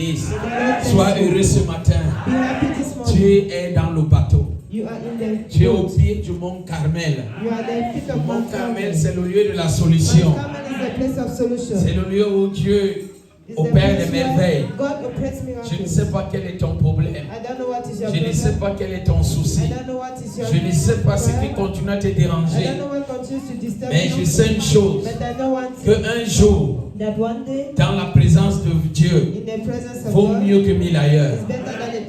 bénisse. Sois heureux ce matin. Tu es dans le bateau. Tu es au pied du mont Carmel. Le mont Carmel, c'est le lieu de la solution. C'est le lieu où Dieu opère des merveilles. Je ne sais pas quel est ton problème. Je ne sais pas quel est ton souci. Je ne sais pas ce qui continue à te déranger. Mais je sais une chose, qu'un jour, dans la présence de Dieu, vaut mieux que 1000 ailleurs.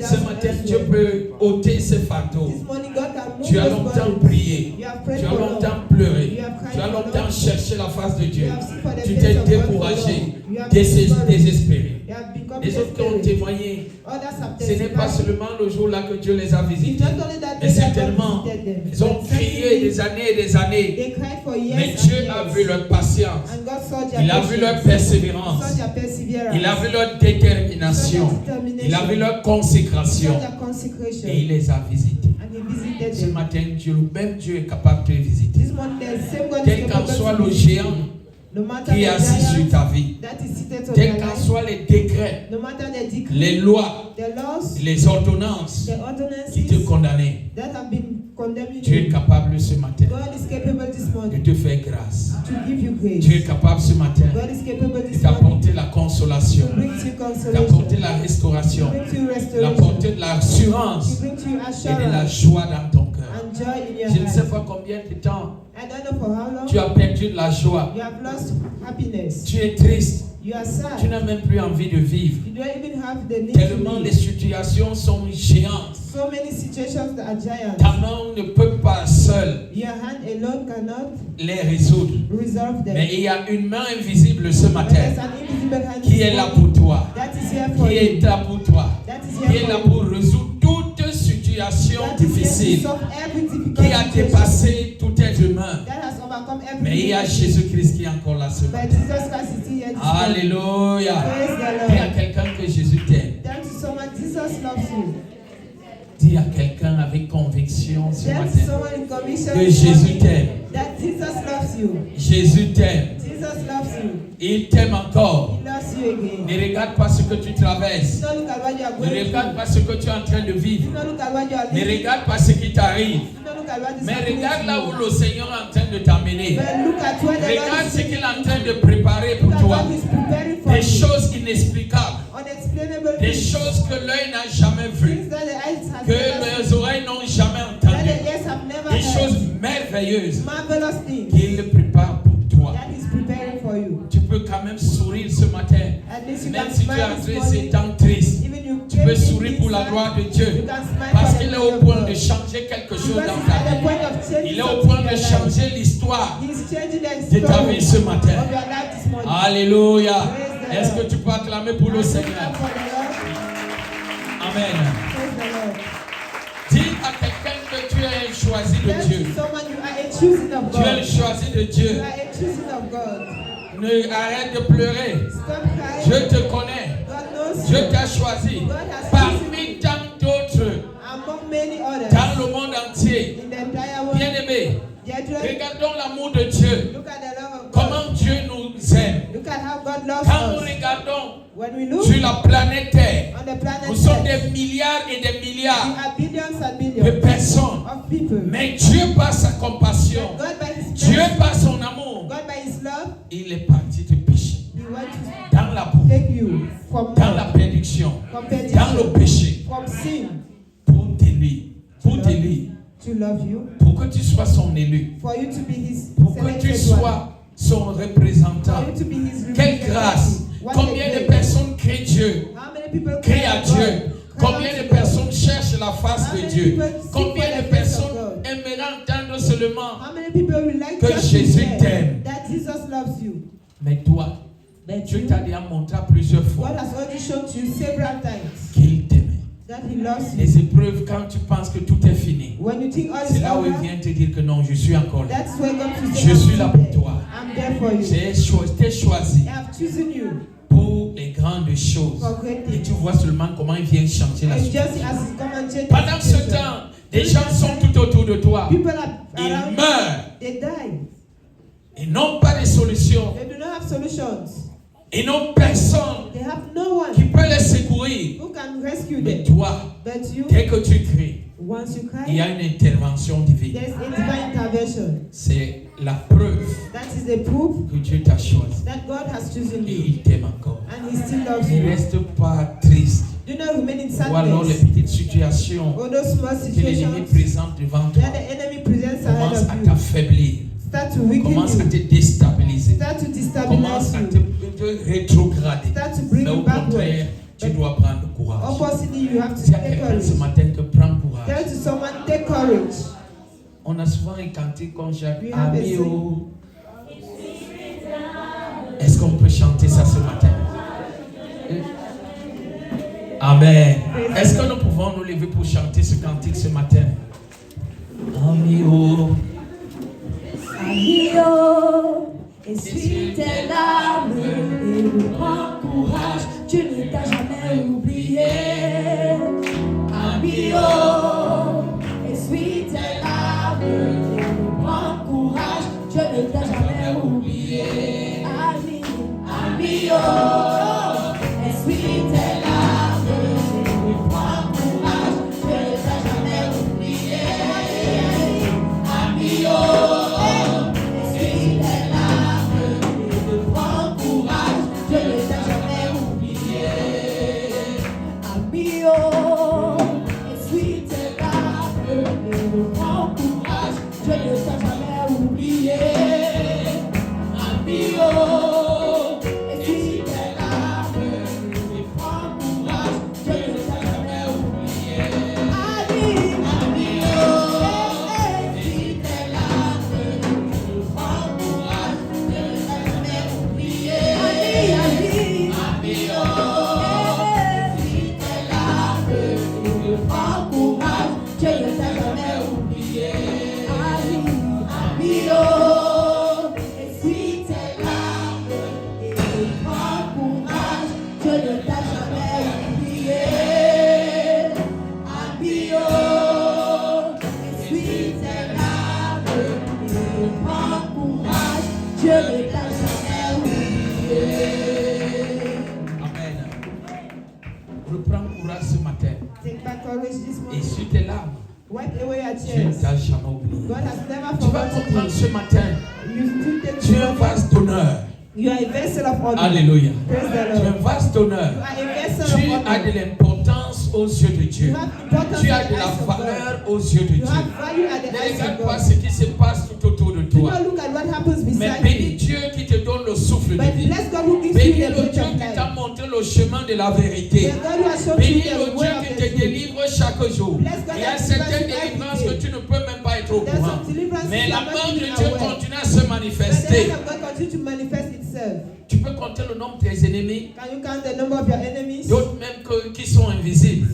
Ce matin, Dieu peut ôter ce fardeau. Tu as longtemps prié, tu as longtemps pleuré, tu as longtemps cherché la face de Dieu. Tu t'es découragé, désespéré. Les autres qui ont témoigné, ce n'est pas seulement le jour-là que Dieu les a visités, mais certainement, ils ont crié des années et des années. Mais Dieu a vu leur patience, il a vu leur persévérance, il a vu leur détermination, il a vu leur consécration, et il les a visités. Ce matin, même Dieu est capable de te visiter. Quel qu'en soit le géant qui est assis sur ta vie, quels qu'en soient les décrets, les lois, les ordonnances qui te condamnaient, Dieu est capable ce matin de te faire grâce. Dieu est capable ce matin de t'apporter la consolation, d'apporter la restauration, d'apporter de l'assurance et de la joie dans ton cœur. Je ne sais pas combien de temps tu as perdu de la joie. Tu es triste. Tu n'as même plus envie de vivre. Tellement les situations sont géantes. Ta main ne peut pas seule les résoudre. Mais il y a une main invisible ce matin qui est là pour toi. Qui est là pour toi. Qui est là pour résoudre toute situation difficile. Qui a dépassé tout être humain. Mais il y a Jésus-Christ qui est encore là ce matin. Alléluia. Dis à quelqu'un que Jésus t'aime. Dis à quelqu'un avec conviction ce matin que Jésus t'aime. Jésus t'aime. Il t'aime encore. Ne regarde pas ce que tu traverses. Ne regarde pas ce que tu es en train de vivre. Ne regarde pas ce qui t'arrive. Mais regarde là où le Seigneur est en train de t'amener. Regarde ce qu'il est en train de préparer pour toi. Des choses inexplicables. Des choses que l'œil n'a jamais vues. Que les oreilles n'ont jamais entendues. Des choses merveilleuses qu'il prépare pour toi. Tu peux quand même sourire ce matin. Même si tu es entré ces temps tristes. Tu peux sourire pour la gloire de Dieu. Parce qu'il est au point de changer quelque chose dans ta vie. Il est au point de changer l'histoire de ta vie ce matin. Alléluia. Est-ce que tu peux acclamer pour le Seigneur? Amen. Dis à quelqu'un que tu es un choisi de Dieu. Tu es le choisi de Dieu. Ne arrête de pleurer. Dieu te connaît. Dieu t'a choisi. Parmi tant d'autres dans le monde entier. Bien-aimés, regardons l'amour de Dieu. Comment Dieu nous aime. Quand nous regardons sur la planète Terre, nous sommes des milliards et des milliards de personnes. Mais Dieu, par sa compassion, Dieu, par son amour, il est parti te pécher. Dans la boue, dans la prédiction, dans le péché, pour t'élire, pour que tu sois son élu, pour que tu sois son représentant. Quelle grâce! Combien de personnes crient Dieu, crient à Dieu? Combien de personnes cherchent la face de Dieu? Combien de personnes aimeraient entendre seulement que Jésus t'aime? Mais toi, Dieu t'a déjà montré plusieurs fois qu'il t'aimait. Les épreuves, quand tu penses que tout est fini, c'est là où il vient te dire que non, je suis encore là. Je suis là pour toi. T'ai choisi pour les grandes choses. Et tu vois seulement comment il vient changer la situation. Pendant ce temps, des gens sont tout autour de toi. Ils meurent. Ils n'ont pas de solution. Ils n'ont personne qui peut les secourir. sauver. Who can rescue Mais them? toi, But you, dès que tu cries, once you il y cry, a une intervention divine. there's a divine intervention. C'est la preuve That is the proof que Dieu t'a choisi. that God has chosen Et you. il t'aime encore. And He still loves Ne you. reste pas triste. Do not remain in Ou alors les sadness. petites situations All those small que l'ennemi situations présente devant toi that the enemy presents commencent ahead à of you t'affaiblir, start to weaken commencent à you, te déstabiliser, start to commencent destabilize à you, te rétrograder. start to bring Mais au you backward. contraire, tu dois prendre courage. Oppositely, you have to Dis à take quelqu'un ce courage. matin que prends courage. Tell to someone, take courage. On a souvent un cantique comme Jacques. We have a Ami, sing. oh. Est-ce qu'on peut chanter ça ce matin? Amen. Est-ce que nous pouvons nous lever pour chanter ce cantique ce matin? Ami, oh. Ami, oh. Essuie tes larmes et prends courage, Dieu ne t'a jamais oublié. Ami, oh, essuie tes larmes et prends courage, Dieu ne t'a jamais oublié. Ami, ami, oh, essuie tes larmes et prends courage, Dieu ne t'a jamais oublié. Ami, oh. Ce matin, tu es un vase d'honneur. Alléluia. Tu es un vase d'honneur. Tu as de l'importance aux yeux de Dieu. Tu as de la valeur aux yeux de Dieu. Ne regarde pas ce qui se passe tout autour de toi. Mais bénis Dieu qui te donne le souffle de vie. Bénis le Dieu qui t'a montré le chemin de la vérité. Bénis le Dieu qui te délivre chaque jour. Il y a certaines délivrances que tu ne peux même pas être au courant. Mais la main de Dieu continue à se manifester. Tu peux compter le nombre de tes ennemis. D'autres même qui sont invisibles.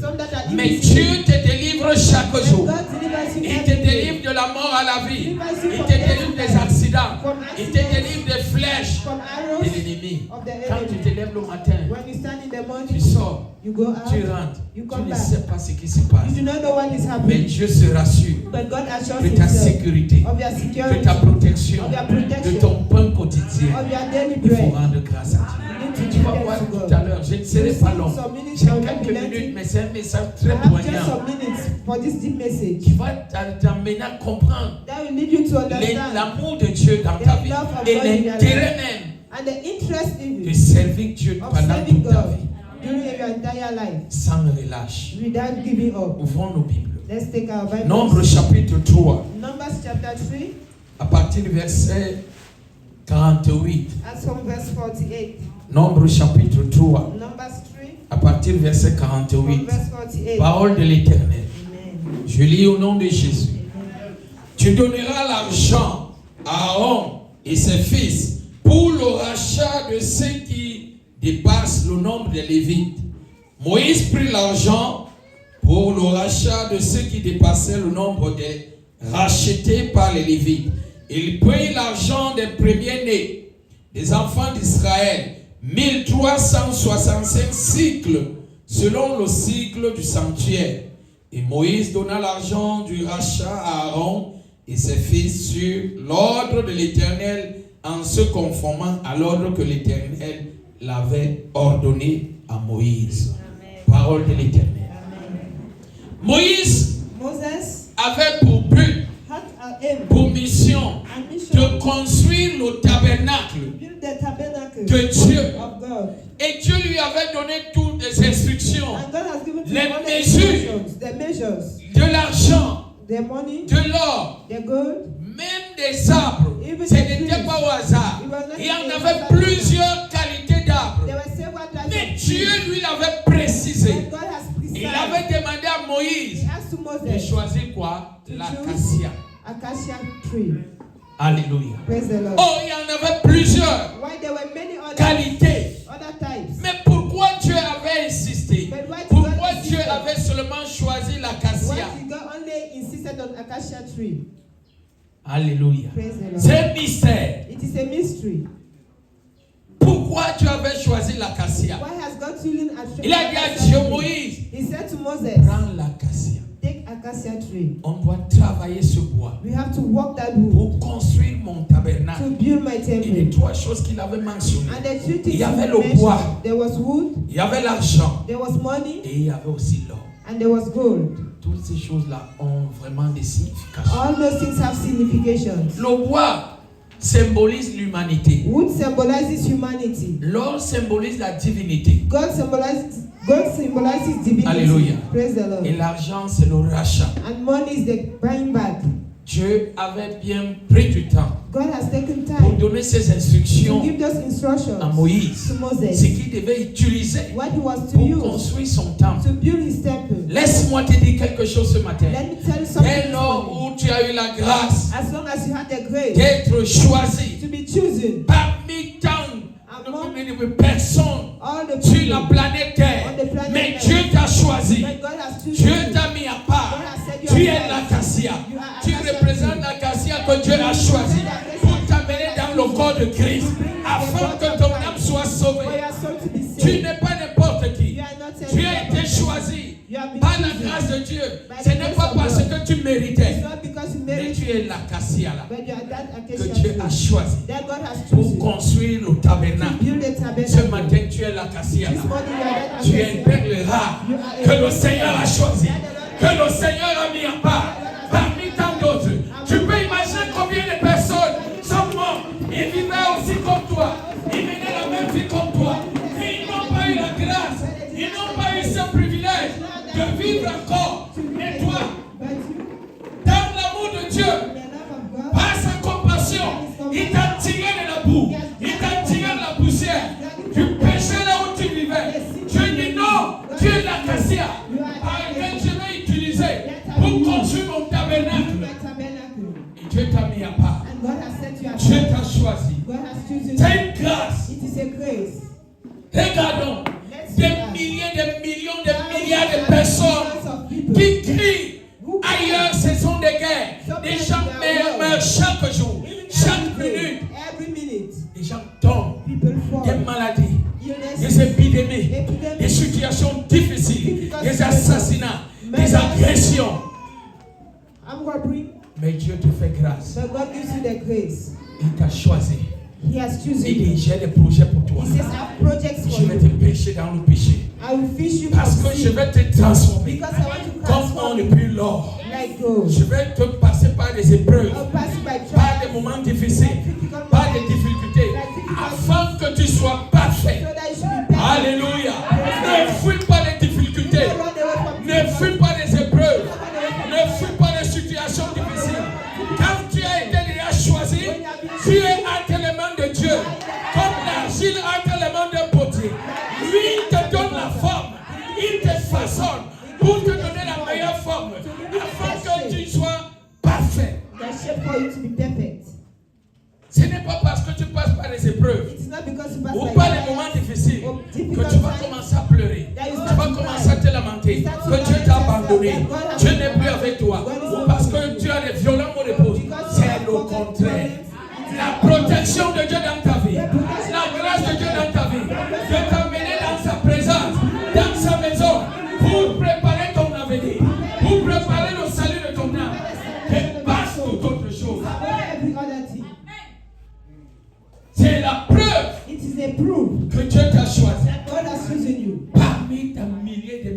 Mais Dieu te délivre chaque jour. Il te délivre de la mort à la vie. Il te délivre des accidents. Il te délivre des flèches de l'ennemi. Quand tu te lèves le matin, tu sors, tu rentres, tu ne sais pas ce qui se passe. Mais Dieu se rassure de ta sécurité, de ta protection, de ton pain quotidien. Il faut rendre grâce à Dieu. Tu vas voir tout à l'heure, je ne serai pas long. J'ai quelques minutes, mais c'est un message très poignant qui va t'amener à comprendre l'amour de Dieu dans ta vie et l'intérêt même de servir Dieu pendant toute ta vie sans relâche. Ouvrons nos Bibles. Nombre chapitre 3 à partir du verset 48. Nombre chapitre 3 à partir du verset 48. Parole de l'Éternel. Je lis au nom de Jésus. Tu donneras l'argent à Aaron et ses fils pour le rachat de ceux qui dépassent le nombre des Lévites. Moïse prit l'argent pour le rachat de ceux qui dépassaient le nombre des rachetés par les Lévites. Il prit l'argent des premiers-nés, des enfants d'Israël, 1365 cycles, selon le cycle du sanctuaire. Et Moïse donna l'argent du rachat à Aaron et ses fils sur l'ordre de l'Éternel, en se conformant à l'ordre que l'Éternel l'avait ordonné à Moïse. Amen. parole de l'Éternel. Moïse avait pour but, pour mission, de construire le tabernacle de Dieu. Et Dieu lui avait donné toutes les instructions, les mesures, de l'argent, de l'or, même des arbres. Ce n'était pas au hasard. Il y en avait plusieurs qualités d'arbres. Mais Dieu lui l'avait précisé. Il avait demandé à Moïse de choisir quoi? L'acacia. Alléluia. Oh, il y en avait plusieurs qualités. Mais pourquoi Dieu avait insisté? Pourquoi Dieu avait seulement choisi l'acacia? Alléluia. C'est un mystère. Pourquoi Dieu avait choisi l'acacia? Il a dit à Dieu, Moïse, prends l'acacia. On doit travailler ce bois pour construire mon tabernacle. Et les trois choses qu'il avait mentionnées, il y avait le bois, il y avait l'argent, et il y avait aussi l'or. Toutes ces choses-là ont vraiment des significations. All those things have significations. Le bois symbolise l'humanité. Wood symbolizes humanity. L'or symbolise la divinité. God symbolizes divinity. Alléluia. Praise the Lord. Et l'argent, c'est le rachat. And money is the buying back. Dieu avait bien pris du temps God has taken pour time donner ses instructions to give those instructions à Moïse, to Moses. ce qu'il devait utiliser What he was to pour use construire son temple. to build his temple. Laisse-moi te dire quelque chose ce matin. Let me tell you something. Dès this lors morning. où tu as eu la grâce As long as you had the grace d'être choisi to be chosen parmi tant de personnes all the sur people la planète Terre, on the planet mais Earth, Dieu t'a choisi. when God has chosen Dieu you, t'a mis à part. God has said you Tu are es blessed. l'acacia. You are Tu acacia représentes tree. l'acacia que Dieu a choisi pour t'amener dans le corps de Christ afin que ton âme soit For sauvée. your soul to be Tu saved. n'es pas n'importe qui. You are not a Tu as été choisi You have been par la chosen. grâce de Dieu. By Ce the n'est grace pas of parce God. que tu It's méritais, not because you mais married, tu es l'acacia là but you are that que acacia Dieu tree a choisi that God has pour chosen construire le to tabernacle. build a Ce tabernacle. matin, tu es l'acacia This là. morning you are that Tu es acacia. une perle rare que le Seigneur a choisi, que le Seigneur a mis à part parmi tant d'autres. Tu peux imaginer combien de personnes sont mortes. Ils vivaient aussi comme toi. Ils menaient la même vie comme toi. Mais ils n'ont pas eu la grâce. Ils n'ont pas eu ce privilège de vivre encore. Mais toi, dans l'amour de Dieu, par sa compassion, il t'a tiré de la boue. Il t'a tiré de la poussière. Tu péchais là où tu vivais. Dieu dit non, tu es l'acacia par lequel je vais utiliser pour construire mon tabernacle. Et Dieu t'a mis à part. And God has set you apart. Dieu t'a choisi. God has chosen C'est you. une grâce. It is a grace. Regardons des milliers, des millions, des milliards de personnes qui crient ailleurs, ce sont des guerres. Des gens meurent chaque jour, chaque minute. Every minute. Des gens tombent, People fall. des maladies, Illnesses. des épidémies, des situations difficiles, des assassinats, des agressions. I'm going to bring. Mais Dieu te fait grâce. But God gives you the grace. Il t'a choisi. He has chosen Il you. dit, j'ai des projets pour toi. He says, I have projects for Je vais te you. pêcher dans le péché. I will fish you Parce from que je sin. vais te transformer Because I want to comme transform on you ne plus l'or. like gold. Je vais te passer par des épreuves, I'll pass you by par des trials, moments difficiles, par des difficultés, afin que tu sois parfait. so that you should be better. Alléluia. Ne fuis pas les difficultés. Don't run away from Ne fuis pas les épreuves. Ne fuis pas les situations difficiles. Quand tu as été déjà choisi, tu es entre les mains de Dieu. Comme l'argile entre les mains d'un potier. Lui, il te donne la forme. Il te façonne pour te donner la meilleure forme. Afin que tu sois parfait. That's shape for you to be perfect. Ce n'est pas parce que tu passes par les épreuves It's not because you pass ou by par les trials moments difficiles or que difficult tu vas times commencer à pleurer. Tu vas commencer à te lamenter que Dieu t'a abandonné. Dieu n'est plus avec toi. Ou parce que tu as des violents mots de pause. C'est le contraire. La protection de Dieu dans ta vie, la grâce de Dieu dans ta vie, de t'amener dans sa présence, dans sa maison, pour préparer ton avenir, pour préparer le salut de ton âme. Et passe toute autre chose. every other thing. C'est la preuve It is a proof que Dieu t'a choisi that God has chosen you parmi des milliers de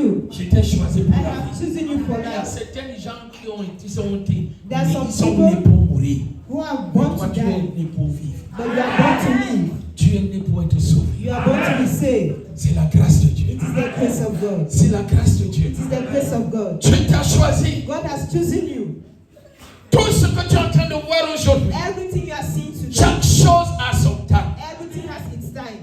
you. Je t'ai choisi pour I la have vie. chosen you for Il y a life. certains gens qui ont été, There are some ils sont people nés pour mourir. Who are Mais born toi, to tu es die, né pour vivre. but you are born to live. Tu es né pour être sauvé. You are born to be saved. C'est la grâce de Dieu. It is the grace of God. C'est la grâce de Dieu. It is the grace of God. Dieu t'a choisi. God has chosen you. Tout ce que tu es en train de voir aujourd'hui, Everything you are seeing today, chaque chose a son temps. everything has its time.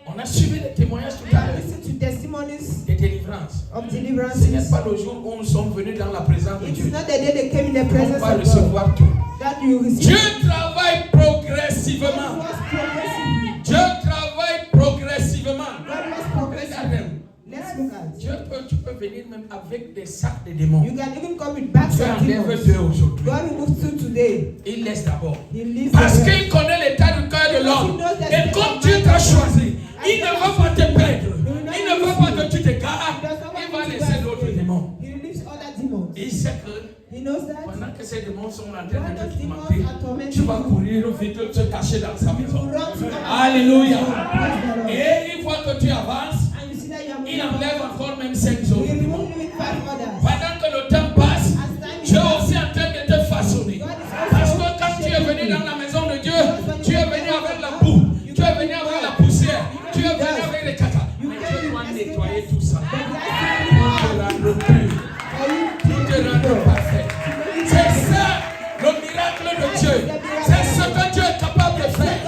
On a suivi les témoignages tout We à have l'heure listened to testimonies des délivrances. of Ce n'est deliverances. pas le jour où nous sommes venus dans la présence de It Dieu is not the day they came in the qu'on presence va of God recevoir tout. that you receive. Dieu travaille God progressivement. was progressively. Dieu travaille progressivement. God was progressively. Regarde, Let's look at it. tu peux venir même avec des sacs de démons. You can even come with bags Dieu of enlève demons. deux aujourd'hui. God removes two today. Il laisse d'abord. He leaves Parce the rest. qu'il connaît l'état du cœur de l'homme. Et comme Dieu t'a choisi, il ne va pas te perdre. Il ne veut pas que tu te gares. Il va laisser d'autres démons. He relieves other demons. Il sait que He knows that. pendant que ces démons sont en train When de those te demons tourmenter, are tormenting tu vas you, courir vite te cacher dans sa you maison. run to come Alléluia. Praise the Lord. Et une fois que tu avances, And you see that you are il moving enlève on. encore même 5 He autres démons. removes you with 5 others. Pendant que le temps passe, As time tu es is aussi en train de te façonner. God is Parce also que quand tu es venu shaping dans you. la maison de Dieu, tu es venu avec la boue, tu es venu avec la poussière, tu es venu avec les caca. Mais Dieu doit nettoyer tout ça. But he has Pour te rendre pur, for you pour te rendre parfait. C'est ça le miracle de Dieu. C'est ce que Dieu est capable de faire.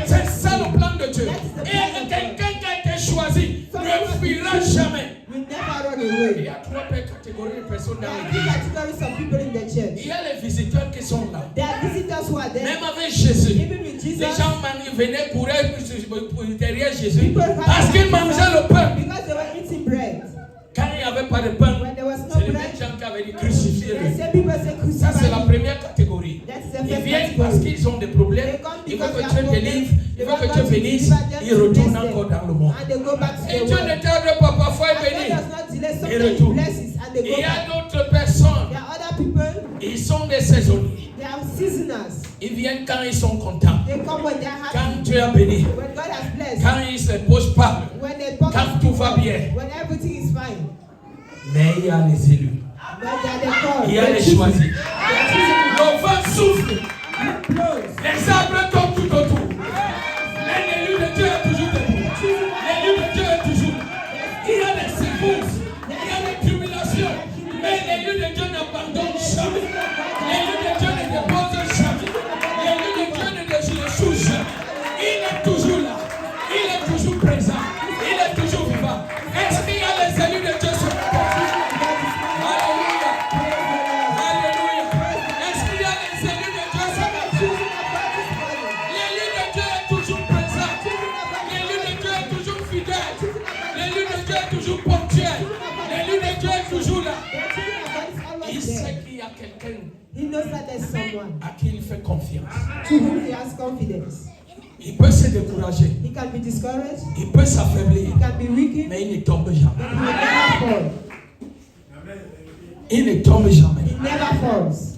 C'est ça le plan de Dieu. Et quelqu'un qui a été choisi ne fuira jamais. will never run Il away. y a trois catégories de personnes There dans are l'église. 3 categories of people in the Il church. y a les visiteurs qui sont là. There are visitors who are there. Même avec Jésus, Even with les Jesus, gens venaient courir derrière Jésus parce qu'ils mangeaient le pain. because they were eating bread. Quand il n'y avait pas de pain, When there was c'est no les bread, mêmes gens qui avaient dit the crucifiez-le. same people say Ça, c'est la crucify. première catégorie. That's the Ils first viennent parce category. qu'ils ont des problèmes. Ils veulent que Dieu délivre, ils veulent que Dieu bénisse. Ils retournent encore dans le monde. And they go back to Et the Dieu world. ne tarde pas, parfois il And God bénit. does not delay. Et Sometimes retourne. he blesses and they Il go y a back. d'autres personnes, There are other people, ils sont des saisonniers. they are seasoners. Ils viennent quand ils sont contents. They come when they are happy. Quand Dieu a béni. When God has blessed. Quand ils se posent pas. When they talk Quand tout va bien. when everything is fine. Mais il y a les élus. When they are the called. Il y a They les choose- choisis. they are choosing Le vent souffle. to close. Les arbres tombent tout autour. Mais l'élu de Dieu est toujours debout. L'élu de Dieu est toujours là. Il y a des secousses. Il y a des tribulations. Mais l'élu de Dieu n'abandonne jamais. L'élu de Dieu ne dépose jamais. L'élu de Dieu ne échoue jamais. Il est toujours là. Il est toujours présent. Il est toujours vivant. Est-ce qu'il y a les élus de Dieu sur la terre? Alléluia. Alléluia. Est-ce qu'il y a les élus de Dieu sur la terre? L'élu de Dieu est toujours présent. L'élu de Dieu est toujours fidèle. L'élu de Dieu est toujours ponctuel. L'élu de Dieu est toujours là. Il sait qu'il y a quelqu'un He knows that there's someone à qui il fait confiance. to whom he has confidence. Il peut se décourager. He can be discouraged, Il peut s'affaiblir. he can be weakened, Mais il ne tombe jamais. but he will never fall. Il ne tombe jamais. He never falls.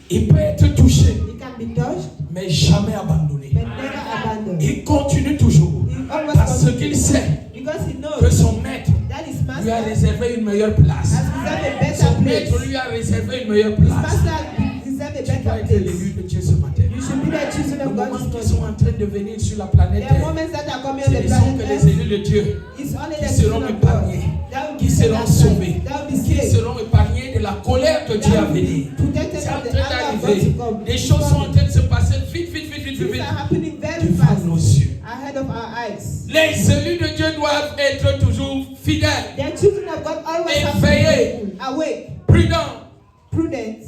Il peut être touché. He can be touched, Mais jamais abandonné. but never abandoned. Il continue toujours. He always Parce qu'il continues. sait Because he que knows son maître that his lui a master réservé une meilleure place. has reserved a better Son place. maître lui a réservé une meilleure His place. master has reserved a Tu dois better être place. l'élu de Dieu ce matin. You should be the chosen Le of God moment this qu'ils sont morning. en train de venir sur la planète There are Terre, moments that are coming ce on the ne sont planet que les Earth. élus de Dieu It's only qui the seront children of God épargnés, that will qui be seront saved, sauvés, that will be qui saved, seront épargnés de la colère de Dieu à that will venir. be protected C'est en from the train anger of God to d'arriver. come. Les choses sont en train de se passer vite, vite, vite, vite, Things vite, are happening very devant fast nos yeux. ahead of our eyes. Les élus de Dieu doivent être toujours fidèles, The children of God always have to Éveillés. be awake, prudents, prudent,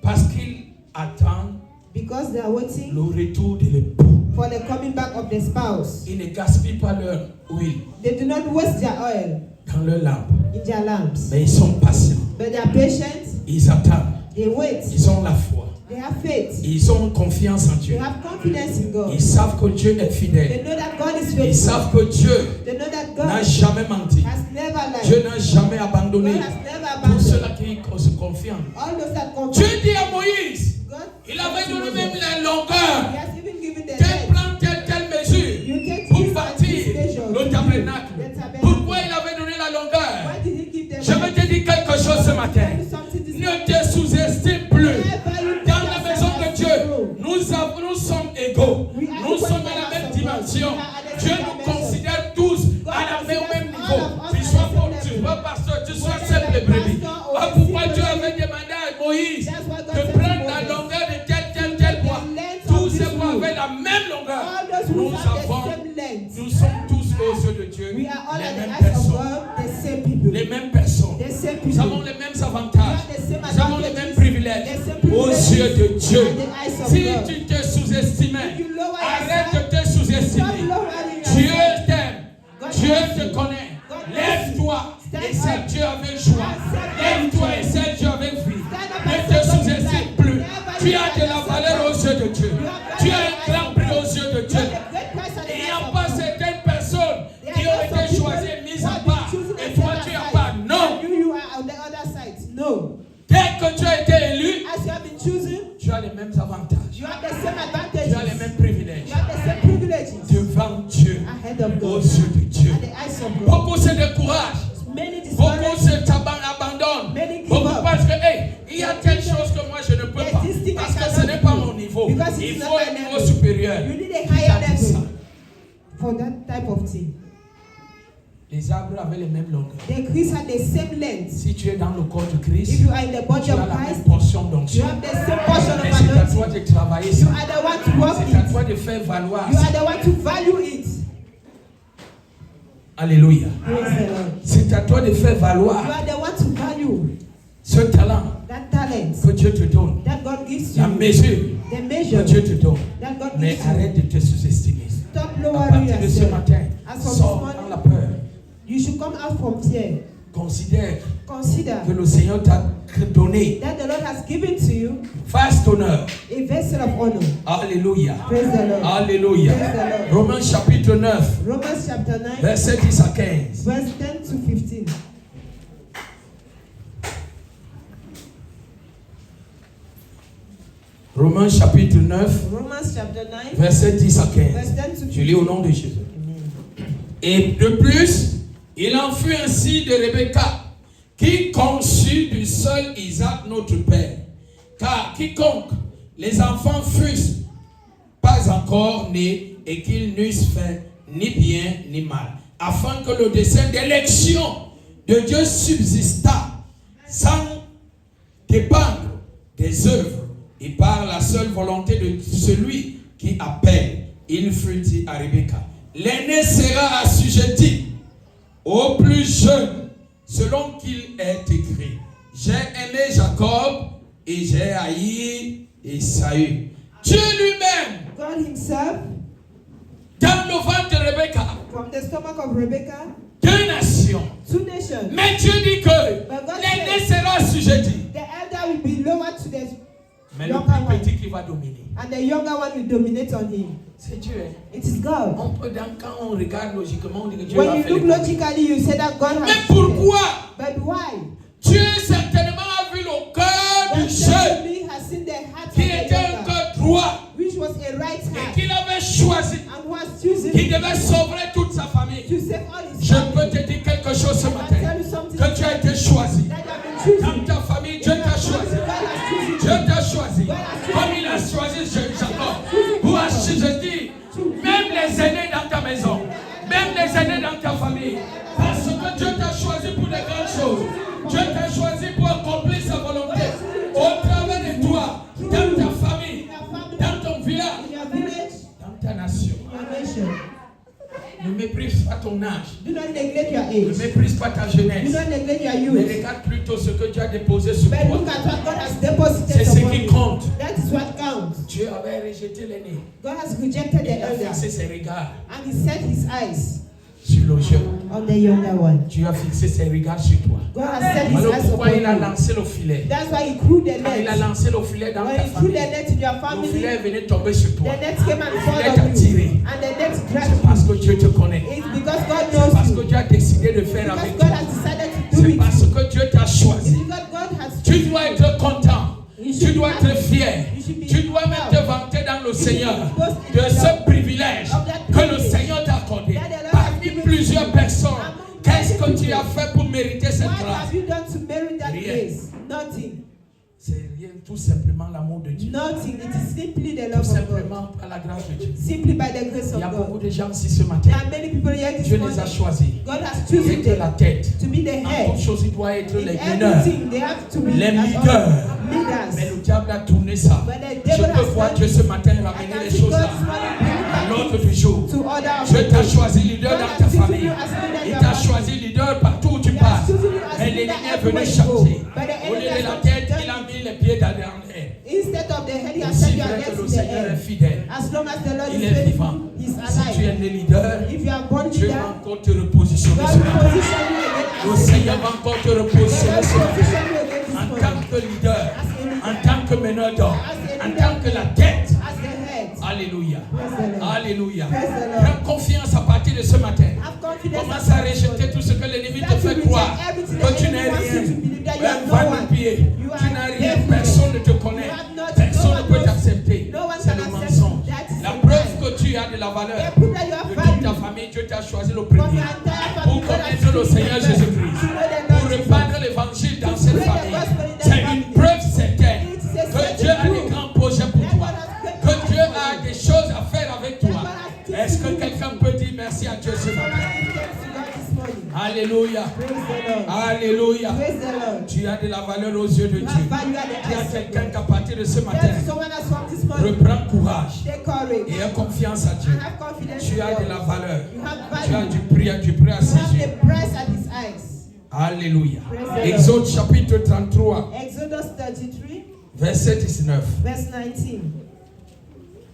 parce qu'ils attendent because they are waiting le retour de l'époux. for the coming back of the spouse. Ils ne gaspillent pas leur huile They do not waste their oil dans leur lampe, in their lamps, mais ils sont patients. but they are patient, Ils attendent. they wait, Ils ont la foi. they have faith, Ils ont confiance en they Dieu. have confidence in God. Ils savent que Dieu est They fidèle. know that God is Ils faithful. savent que Dieu They know that n'a God jamais menti. has never lied. Dieu n'a jamais God abandonné. has never Pour abandoned. ceux-là qui se confient. All those that come. Dieu dit à Moïse, God, il avait donné même la He longueur. has even given the Tel length. plan, telle mesure. You take Pour this and bâtir this measure le to tabernacle. build the tabernacle. Pourquoi il avait donné la longueur? Nous sommes à la même dimension. Dieu nous considère tous à la même niveau. Tu sois pasteur, tu sois simple brebis. Pourquoi Dieu avait demandé à Moïse de prendre la longueur de tel bois? Tous ces bois avaient la même longueur. Nous sommes tous aux yeux de Dieu les mêmes personnes. Les mêmes personnes. Nous avons les mêmes avantages. Nous avons les mêmes privilèges aux yeux de Dieu. Si tu te sous-estimais, arrête de te sous-estimer. Dieu t'aime. Dieu te connaît. Lève-toi et celle Dieu avec joie. Lève-toi et celle Dieu avec vie. Ne te sous-estime plus. Tu as de la valeur aux yeux de Dieu. Tu as un grand prix aux yeux de Dieu. Il n'y a pas certaines personnes qui ont été choisies et mises à part. Et toi tu n'as pas. Non. Dès que tu as été élu, tu as les mêmes avantages. Tu as les mêmes privilèges devant Dieu, aux yeux de Dieu. Beaucoup se découragent. Beaucoup s'abandonnent. Beaucoup pensent que il y a telle chose que moi je ne peux pas. Parce que ce n'est pas mon niveau. Il faut un niveau supérieur. Les arbres avaient les mêmes longueurs. The trees had the same length. Si tu es dans le corps de Christ, If you are in the body tu as of la même Christ, portion you d'onction. have the same portion Mais of c'est à anointing. toi de travailler You ça. are the one to work C'est à it. toi de faire valoir You ça. are the one to value it. Alléluia. Praise the Lord. C'est à toi de faire You valoir are the one to value ce talent that talent que Dieu te donne. that God gives La you. mesure The que measure Dieu te donne. that God Mais gives you. arrête de te sous-estimer. Stop À lowering partir de ce yourself. matin, As from sors this dans la morning, peur. you should come out from fear. Considère Consider que le Seigneur t'a donné that the Lord has given to you vaste honneur. a vessel of honor. Alléluia. Praise the Lord. Alléluia. Praise the Lord. Romains chapitre 9, Romans chapter 9, verset 10 à 15. verse 10 to 15. Romains chapitre 9, Romans chapter 9, verset 10 à 15. verse 10 to 15. Je lis au nom de Jésus. Et de plus, il en fut ainsi de Rebecca, qui conçut du seul Isaac notre père. Car quiconque les enfants fussent pas encore nés et qu'ils n'eussent fait ni bien ni mal, afin que le dessein d'élection de Dieu subsistât sans dépendre des œuvres et par la seule volonté de celui qui appelle. Il fut dit à Rebecca: l'aîné sera assujetti au plus jeune, selon qu'il est écrit: j'ai aimé Jacob et j'ai haï Esaü. Dieu lui-même, God himself, dans le ventre de Rebecca, from the stomach of Rebecca, deux nations. two nations. Mais Dieu dit que l'aîné sera assujetti. The elder will be lower to the Mais le younger plus one, petit qui va dominer, and the younger one will dominate on him. c'est Dieu. It is God. On peut, quand on regarde logiquement, on dit que Dieu a When you fait look les logically, you say that God has Mais created. pourquoi? But why? Dieu certainement a vu le cœur God du jeune certainly has seen the heart of qui the était un younger, cœur droit which was a right et heart, qu'il avait choisi, and was choosing qui devait sauver toute sa famille. to save all his Je family. peux te dire quelque chose ce I can matin. tell you something Que tu as été choisi. that you have been choosing. Dans ta famille, Dieu t'a choisi. God has chosen Dieu you. t'a choisi. Comme il a choisi Jacob. Pour assujettir même les aînés dans ta maison, même les aînés dans ta famille. Parce que Dieu t'a choisi pour des grandes choses. Dieu t'a choisi pour accomplir sa volonté. Au travers de toi, dans ta famille, dans ton village, In your village, dans ta nation. your nation. Ne méprise pas ton âge. Do not neglect your Ne age. méprise pas ta Do jeunesse. not neglect your Mais youth. regarde plutôt ce que Dieu a déposé sur But toi. look at what God has deposited C'est ce upon qui you. compte. That is what counts. Dieu avait rejeté l'aîné. God has rejected the Il a elder, fixé ses regards and he set his eyes sur le jeune. on the younger one. Dieu a fixé ses regards sur toi. God has set his Alors eyes pourquoi upon il a you. lancé le filet? That's why he threw the Quand il a net. lancé le filet dans When ta he threw the famille, net in your le family, filet venait tomber sur the toi. net came and fall filet t'a on you. tiré. And the net C'est grabbed parce que you. Dieu te connaît. It's because God C'est parce knows que you. Dieu a décidé de faire Because avec God toi. has decided to do C'est it. parce que Dieu t'a It's choisi. because God has Tu dois être content. You Tu should dois be être fier. You should be Tu dois même te proud. vanter dans le You should Seigneur be boasting de in ce God. privilège Of that que le privilege Seigneur t'a accordé. that the Lord has Parmi given plusieurs you. personnes, Among qu'est-ce que many tu as people. fait pour mériter cette What grâce? have you done to merit that Rien. grace? Nothing. C'est rien, tout simplement l'amour de Dieu. Nothing. It is simply the Tout love of God. simplement par la grâce de Dieu. Simply by the grace Il y a of beaucoup God. de gens ici ce matin. There are many people here this Dieu les morning. a choisis. God has Il chosen est la them tête. to be the En head. toute chose, il doit être In les meneurs. everything, they have to be Les as leaders. leaders. Mais le diable a tourné ça. But the Je devil peux has voir done Dieu it. ce matin I ramener can les see choses God là this morning à bringing l'ordre back du jour. to order of Dieu the t'a day. choisi leader God dans has ta chosen famille. you as leader in Il your t'a family. choisi leader partout où tu He has passes. chosen you as Mais leader l'ennemi est everywhere venu you go. changer. But the Au lieu enemy de has la not tête, done il a it. mis les pieds dans l'air. Instead of the head, he has Aussi set your vrai que legs le in the Seigneur est air. fidèle. As long as the Lord Il is est faithful, vivant. he's Si tu es alive. né leader, If you are born Dieu leader, va encore te repositionner God ce will matin. position you again Le as a Seigneur leader. va encore te God will repositionner ce matin. position you again this En morning tant que leader, en tant que meneur d'homme, en tant que la tête. as the head. Alléluia. Praise the Lord. Alléluia. Praise the Lord. Prends confiance à partir de ce matin. Have confidence. Commence à rejeter tout ce que l'ennemi te fait croire. Que tu n'es rien. Un va-de-pied. Tu n'as rien. Personne ne te connaît. Personne ne peut t'accepter. C'est le mensonge. La preuve que tu as de la valeur de toute ta famille, Dieu t'a choisi le premier. Pour connaître le Seigneur Jésus-Christ. Pour répandre l'évangile dans cette famille. C'est une preuve certaine que Dieu a des grands projets pour toi. Que Dieu a des choses à faire avec toi. Est-ce que quelqu'un peut dire merci à Dieu ce matin? Alléluia. Alléluia. Tu as de la valeur aux yeux de Dieu. Tu as quelqu'un qui à partir de ce matin reprend courage et aie confiance à Dieu. Tu as de la valeur. Tu as du prix à ses yeux. Alléluia. Exode chapitre 33. Exodus 33, Verset 19. verse 19.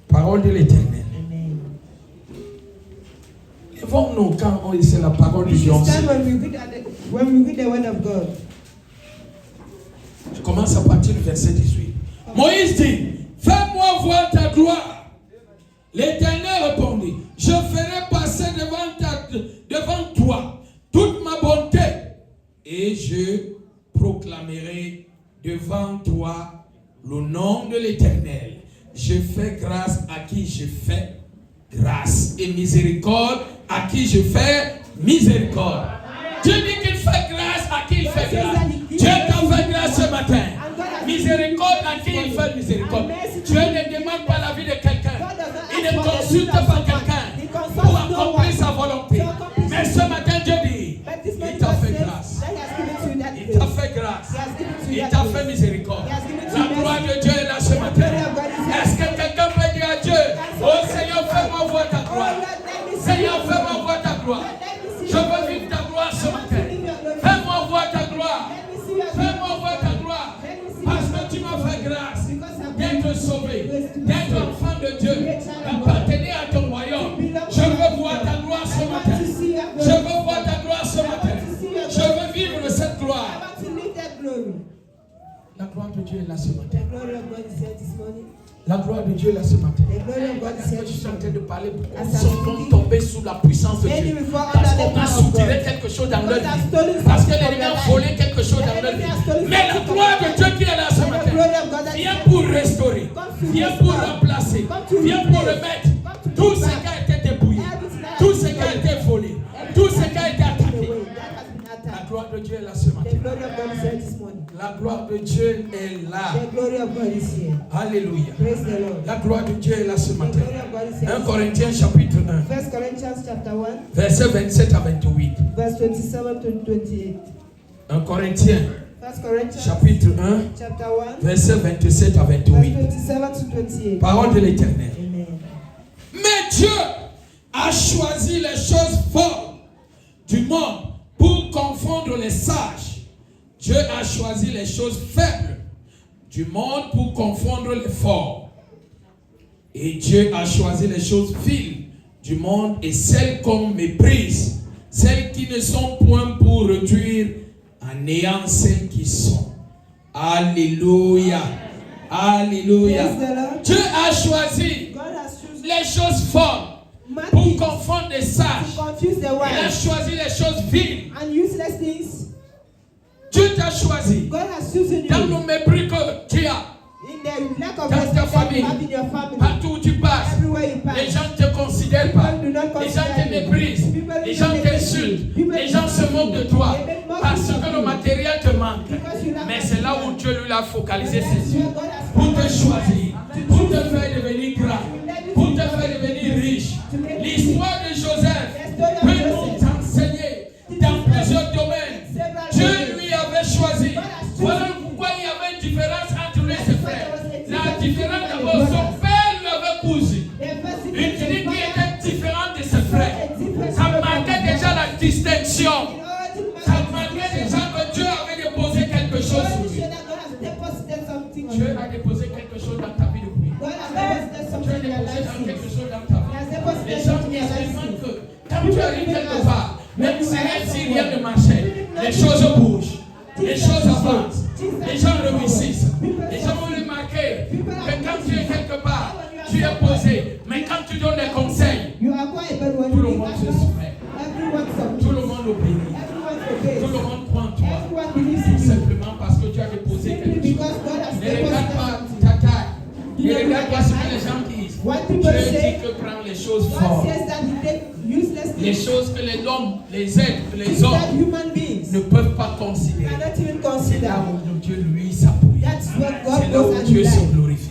Parole de l'Éternel. Amen. Levons-nous quand on lit la parole de We Dieu. should stand when we read the word of God. Je commence à partir du verset 18. Moïse dit, fais-moi voir ta gloire. L'Éternel répondit, je ferai passer devant toi toute ma bonté et je proclamerai devant toi le nom de l'Éternel. Je fais grâce à qui je fais grâce et miséricorde à qui je fais miséricorde. Dieu dit qu'il fait grâce à qui il fait grâce. Dieu t'a fait grâce ce matin. Miséricorde à qui il fait miséricorde. Dieu ne demande pas la vie de quelqu'un. Il ne consulte pas quelqu'un pour accomplir sa volonté. Mais ce matin, Dieu dit, il t'a fait grâce. Il t'a fait grâce. Il t'a fait miséricorde. La gloire de Dieu est là ce matin. Est-ce que quelqu'un peut dire à Dieu, oh Seigneur, fais-moi voir ta gloire. Seigneur, fais-moi voir ta gloire. Je veux vivre ta gloire ce matin. Fais-moi voir ta gloire. Fais-moi voir ta gloire. Parce que tu m'as fait grâce d'être sauvé, d'être enfant de Dieu, d'appartenir à ton royaume. Je veux voir ta gloire ce matin. Je veux voir ta gloire ce matin. Je veux vivre cette gloire. La gloire de Dieu est là ce matin. La gloire de Dieu est là ce matin. Je suis en train de parler pour ceux qui sont tombés sous la puissance de Dieu. Parce qu'on a soutiré quelque chose dans leur vie. Parce que l'ennemi a volé quelque chose dans leur vie. Mais la gloire de Dieu qui est là ce matin vient pour restaurer, vient pour remplacer, vient pour remettre tout ce qui a été dépouillé, tout ce qui a été volé, tout ce qui a été attaqué. La gloire de Dieu est là ce matin. La gloire de Dieu est là. Alléluia. La gloire de Dieu est là ce matin. 1 Corinthiens chapitre 1. Verset 27 à 28. 1 Corinthiens chapitre 1. Verset 27 à 28. Parole de l'Éternel. Mais Dieu a choisi les choses folles du monde pour confondre les sages. Dieu a choisi les choses faibles du monde pour confondre les forts. Et Dieu a choisi les choses viles du monde et celles qu'on méprise, celles qui ne sont point pour réduire à néant celles qui sont. Alléluia. Alléluia. Dieu a choisi les choses fortes pour confondre les sages. Il a choisi les choses viles. Dieu t'a choisi dans le mépris que tu as dans ta famille, partout où tu passes. Les gens ne te considèrent pas, les gens te méprisent, les gens t'insultent, les gens se moquent de toi parce que le matériel te manque. Mais c'est là où Dieu lui a focalisé ses yeux. Pour te choisir, pour te faire devenir grand, pour te faire devenir riche. L'histoire de Joseph peut nous enseigner dans plusieurs domaines. Dieu lui avait choisi. Voilà pourquoi il y avait une différence entre lui et ses frères. La différence d'abord, son père lui avait cousu une tunique qui était différente de ses frères. Ça marquait déjà la distinction. Ça marquait déjà que Dieu avait déposé quelque chose sur lui. Dieu a déposé quelque chose dans ta vie depuis. Dieu a déposé quelque chose dans ta vie. Les gens expérimentent que quand tu arrives quelque part, même si rien ne marchait, les choses bougent, les choses avancent, les gens réussissent. Les gens vont remarquer que quand tu es quelque part, tu es posé. Mais quand tu donnes des conseils, tout le monde se soumet. Tout le monde obéit. Tout le monde croit en toi. Simplement parce que tu as déposé quelque chose. Ne regarde pas ta taille. Ne regarde pas ce que les gens disent. Dieu dit que prends les choses fortes. Les choses que les êtres, les hommes ne peuvent pas considérer. C'est là où Dieu lui s'appuie. C'est là où Dieu se glorifie.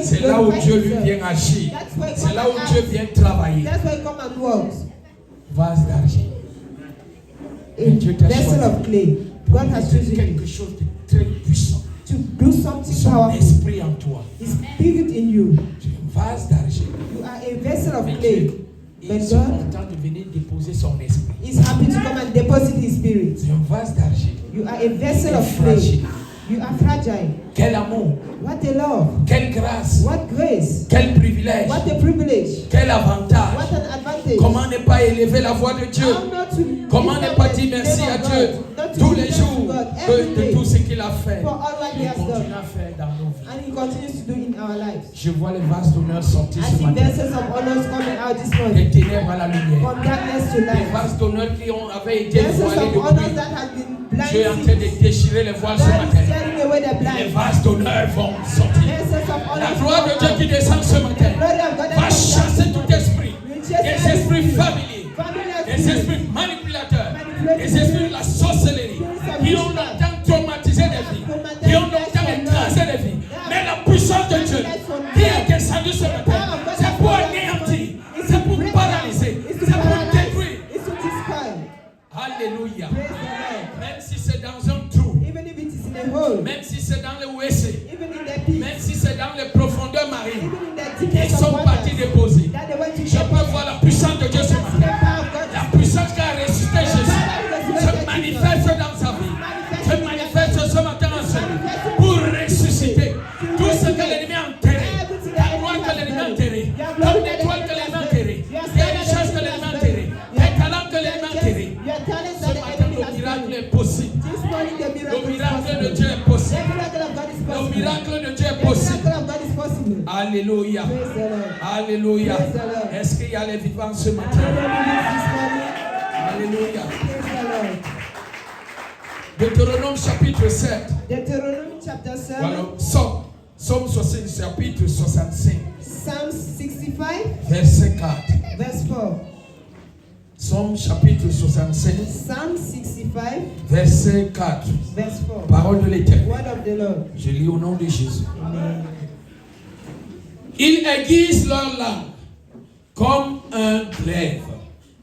C'est là où Dieu lui vient agir. C'est là où Dieu vient travailler. Vase d'argent. Dieu t'a choisi. God has chosen quelque chose de très puissant. to do something Son powerful. esprit en toi. His spirit in you. Tu es un vase d'argent. You are a vessel of Mais clay. Dieu But est God content de venir déposer son esprit. is happy to come and deposit His spirit. C'est un vase d'argent. You are a vessel of Fragile. clay. You are fragile. Quel amour, What a love. quelle grâce, What grace. quel privilège, What a privilege. quel avantage. What an advantage. Comment ne pas élever la voix de Dieu? How not to Comment lift ne up pas the dire merci name à of Dieu God, not to tous give les thanks to jours God every de day tout ce qu'il a fait for all what He et has continue done. à faire dans nos vies. And He continues to do in our lives. Je vois les vases d'honneur sortir I ce see matin. vessels of honors coming out this Des morning. ténèbres à la lumière. From darkness to Des light. vases d'honneur qui avaient été Vessels voilés of honors depuis. that have been Dieu est en train blinded. de déchirer les voiles ce God is matin. tearing away the Les blind. vases d'honneur vont sortir. Vessels of honors La gloire de come Dieu out. qui descend ce matin Glory of God va that comes chasser down. tout esprit, We chase des every esprits spirit. familiers, Familiar des spirit. esprits manipulateurs, des esprits de la sorcellerie, qui ont longtemps traumatisé des vies, qui ont longtemps écrasé des vies. Mais la puissance de Dieu qui est descendue ce matin, c'est pour anéantir, c'est pour paralyser, It's to c'est pour paralyze. détruire. It's to destroy. Alléluia. Praise the Lord. Même si c'est dans un trou, Even if it is in a hole, même si c'est dans le WC, even in the pit, même si c'est dans les profondeurs marines, even in the ils deepest of sont waters, partis déposer. that they went to Je peux voir la puissance de Dieu ce the matin. power of God. La puissance qui a ressuscité Jésus se manifeste dans sa vie. Se manifeste ce matin en celui pour ressusciter tout ce que l'ennemi a enterré. La gloire que l'ennemi a enterré. Comme l'étoile que l'ennemi a enterré. Les richesses que l'ennemi a enterré. Les talents que l'ennemi a enterré. Your talents Ce that the matin, enemy le has miracle stolen. est possible. This morning the Le miracle is miracle de possible. Dieu est possible. The miracle of God is Le possible. miracle de Dieu est The possible. miracle of God is possible. Alléluia. Praise the Lord. Alléluia. Praise the Lord. Est-ce qu'il y a les vivants ce And matin? hallelujah this morning. Alléluia. Praise the Lord. Deutéronome chapitre 7. Deuteronomy chapter 7, Voilà. Somme 60, chapitre 65, Psalm 65, verset 4. verse 4. Somme chapitre 65, Psalm 65, verset 4. verse 4. Parole de l'Éternel. Word of the Lord. Je lis au nom de Jésus. Amen. Ils aiguisent leur langue comme un glaive.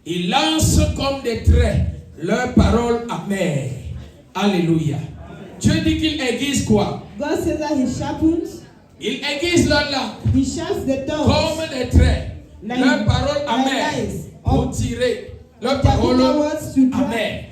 Ils lancent comme des traits leurs paroles amères. Alléluia. Dieu dit qu'ils aiguisent quoi? God says that He sharpens, Ils aiguisent leur langue He sharps the tongue. comme des traits. Like- Leurs paroles like amères lines. pour tirer leurs Their paroles bitter words to drive amères.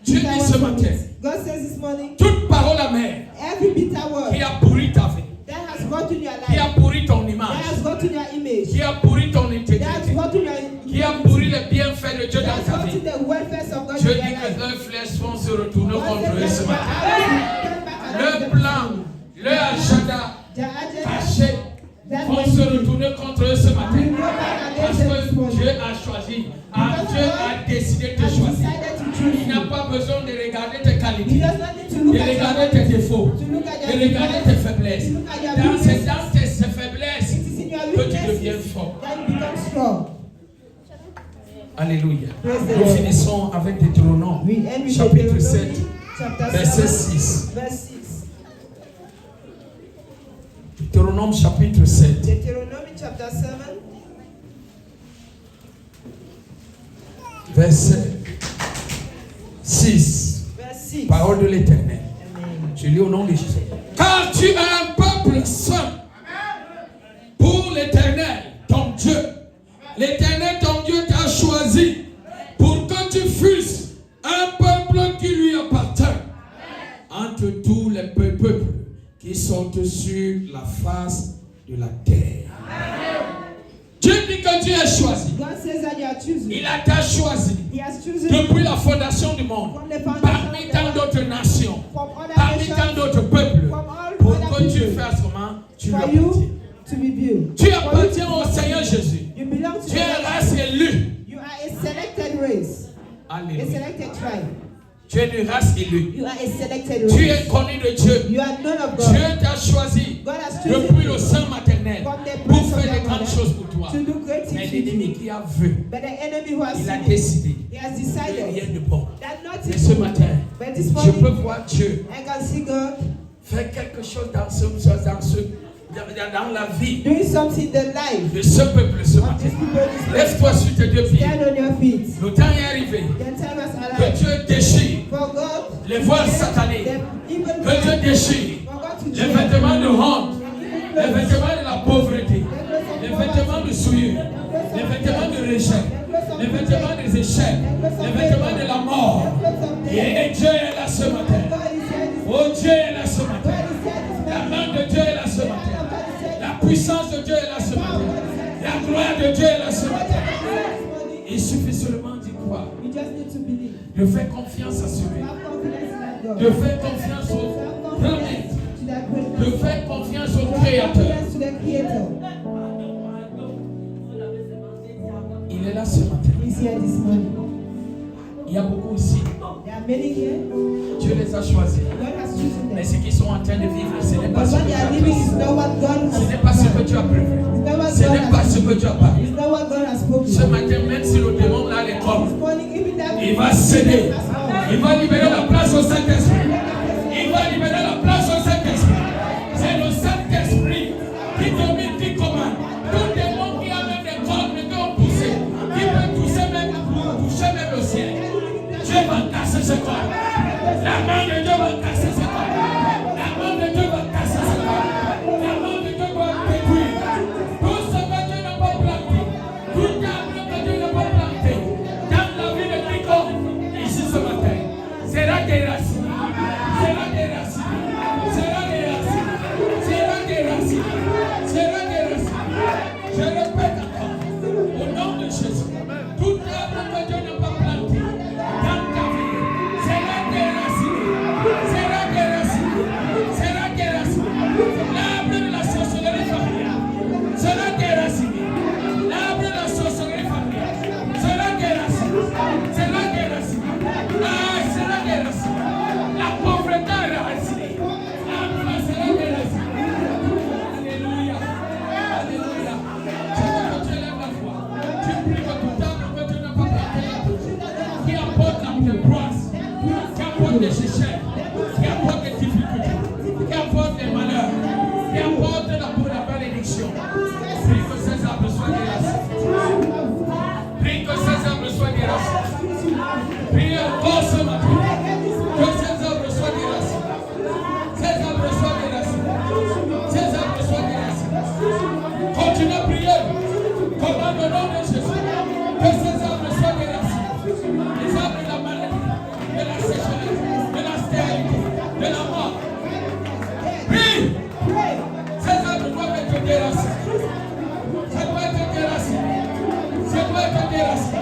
Dieu bitter dit words ce from matin, it. God says this morning, toute parole amère every bitter word qui a pourri ta vie, that has gotten your qui a life, pourri ton that image, has gotten your image, qui a pourri ton that has intégrité, gotten qui a your pourri les bienfaits de Dieu that dans has ta gotten vie. the welfare of God Dieu in your dit life. que leurs flèches vont se retourner God contre eux says ce that matin. your arrows will turn back against Leur them. plan, leur agenda Their agenda caché that vont will se retourner contre eux ce matin. go back Parce against them this que morning. Dieu a choisi, Dieu a décidé de te Has choisir. decided to choose Il n'a you. pas besoin de regarder tes He qualités, does not need to de look at regarder your tes défauts, to look at de your regarder tes defects, faiblesses. to look at your C'est weaknesses. dans ces faiblesses It is in your que tu deviens weaknesses fort. that you become strong. Alléluia. Praise the Nous Lord. finissons avec Deutéronome, We end with chapitre Deuteronomy 7, verset 6. Verse 6. Deutéronome chapitre 7. Deuteronomy chapter 7. Verset 6. Verse 6. Parole de l'Éternel. Amen. Je lis au nom de Jésus. Car tu es un peuple saint pour l'Éternel, ton Dieu. L'Éternel, ton Dieu, t'a choisi pour que tu fusses un peuple qui lui appartient entre tous les peuples qui sont sur la face de la terre. Dieu dit que Dieu est choisi. God says that you are chosen. Il a t'a choisi He has chosen depuis la fondation du monde, from the foundation parmi of the tant world, d'autres nations, from other parmi tant nations, d'autres peuples, from all pour other que tu people, fasses comment tu lui for appartiens. you to be built. Tu For you appartiens to au be Seigneur built. Jésus. You belong to Tu es the race élue. You are a selected race. A Alléluia. selected tribe. Tu es une race élue. You are a selected Tu race. es connu de Dieu. You are known of Dieu God. t'a choisi God has chosen depuis you le sein maternel from the pour breast of faire de your grandes mother choses pour toi. to do great Mais things with l'ennemi you. qui a vu, But the enemy who has il a seen it, décidé he has qu'il n'y a rien decided de bon. that Mais nothing ce matin, But this je morning, peux voir Dieu I can see God faire quelque chose dans la vie doing something in the life de ce peuple ce of matin. these people this morning. Lève-toi sur tes deux pieds. Stand on your feet. Le temps est arrivé. The time has Que arrived Dieu déchire for God les voiles satanées. the evil Que Dieu man, déchire for God to les change vêtements de honte, the les evil vêtements de la pauvreté, clothes les of vêtements de souillure, poverty, les vêtements de rejet, les vêtements des échecs, les vêtements de la mort. the clothes of death. Et Dieu est là ce matin. God is here this Oh, Dieu est là ce God matin. is here this La morning. main de Dieu est là ce matin. La puissance de Dieu est là ce matin. La gloire de Dieu est là ce matin. Il suffit seulement d'y croire, You just need to believe. de faire confiance à celui, Have confidence in that God. de faire confiance au Have grand confidence maître, to that great de man. faire confiance au Have Créateur. confidence to the Creator. Il est là ce matin. He's here this morning. Il y a beaucoup ici. There are many here. Dieu les a choisis. God has chosen Mais them. ce qu'ils sont en train de vivre, ce n'est pas But ce what que they tu are as living is prévu. not what God has Ce n'est pas ce que tu as prévu. It's not what Ce God n'est pas has ce que tu as parlé. It's not what God has spoken. Ce matin, même si le démon là les This comme, morning, even that il va céder. Il va libérer la place au Saint-Esprit. Il va libérer la place au Saint-Esprit. C'est le Saint-Esprit qui domine, qui commande. Tout démon qui a même des cordes, mais qui ont poussé, qui peut toucher même le ciel. Dieu va casser ce corps. La main de Dieu va casser ce corps. La main de Dieu va casser ce corps. La main de Dieu va détruire. Tout ce que Dieu n'a pas planté, tout arbre que Dieu n'a pas planté, dans la vie de quiconque, ici ce matin, sera déraciné. Sera déraciné. Sera déraciné. Sera déraciné. Sera déraciné. Je répète encore, au nom de Jésus, tout arbre que Dieu n'a pas planté, dans ta vie, sera déraciné. Sera déraciné. Sera déraciné. L'arbre de la sorcellerie familiale sera déraciné. L'arbre de la sorcellerie familiale sera déraciné. Sera déraciné. Ah, sera déraciné. La pauvreté est déracinée. L'arbre là sera déraciné. Alléluia. Alléluia. Je veux que tu élèves la voix. Tu pries que tout arbre que Dieu n'a pas planté là, qui apporte la déboise, qui apporte des échecs, qui apporte des difficultés, qui apporte des malheurs, qui apporte la bénédiction. Prie que ces arbres soient déracinés. Prie que ces arbres soient déracinés. Prie encore ce matin que ces arbres soient déracinés. Ces arbres soient déracinés. Ces arbres soient déracinés. Continue à prier. Commande au nom de Jésus. Que ces arbres soient déracinés. Les arbres de la maladie, de la sécheresse, de la stérilité, de la mort. Prie. Ces arbres doivent être déracinés. Ça doit être déraciné. Ça doit être déraciné.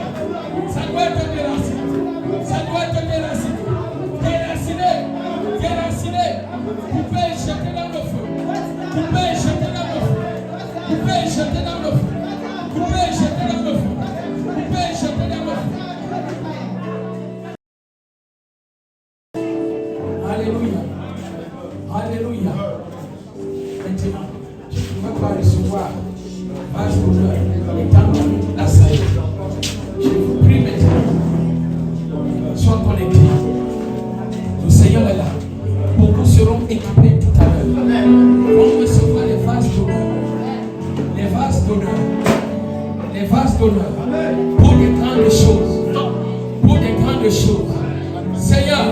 Ça doit être déraciné. Ça doit être déraciné. Déraciné. Déraciné. Coupé et jeté dans le feu. Coupé et jeté dans le feu. Coupé et jeté dans le feu. Coupé et jeté dans le feu. Coupé de choses. Seigneur,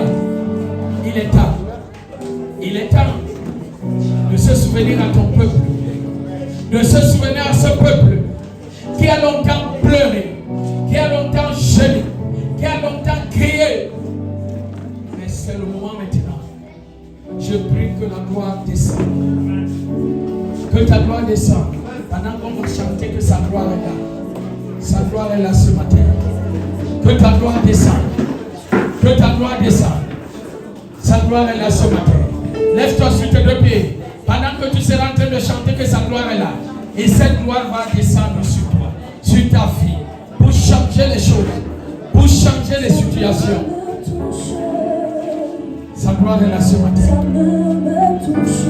il est temps. Il est temps de se souvenir à ton peuple. De se souvenir à ce peuple qui a longtemps pleuré, qui a longtemps gêné, qui a longtemps crié. Mais c'est le moment maintenant. Je prie que la gloire descende. Que ta gloire descende. Pendant qu'on va chanter que sa gloire est là. Sa gloire est là ce matin. Que ta gloire descende. Que ta gloire descende. Sa gloire est là ce matin. Lève-toi sur tes deux pieds. Pendant que tu seras en train de chanter que sa gloire est là. Et cette gloire va descendre sur toi, sur ta vie. Pour changer les choses. Pour changer les situations. Sa gloire est là ce matin. Ta main me touche.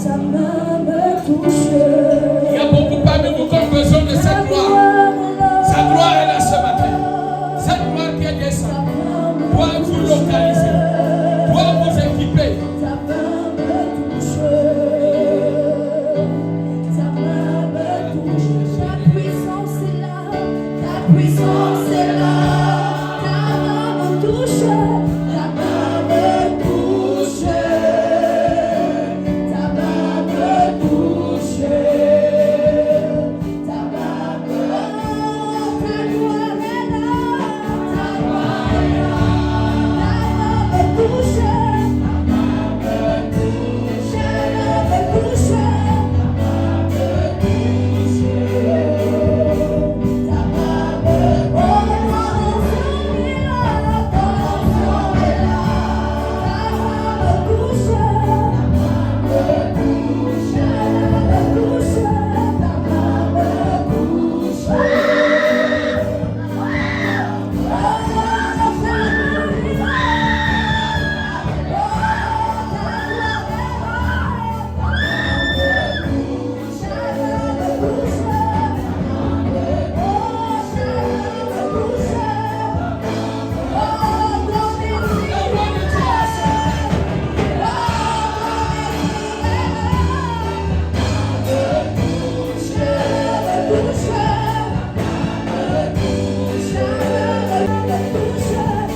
Ta main me touche. Il y a beaucoup parmi vous qui ont besoin de cette gloire. Sa gloire est là ce matin. Cette gloire qui est descendue doit vous localiser, doit vous équiper. Ta main me touche. Ta main me touche. Ta puissance est là. Ta puissance est là. Ta main me touche. Ta main me touche. Ta main me touche. Ta main me touche. Ta gloire est là. Ta gloire est là.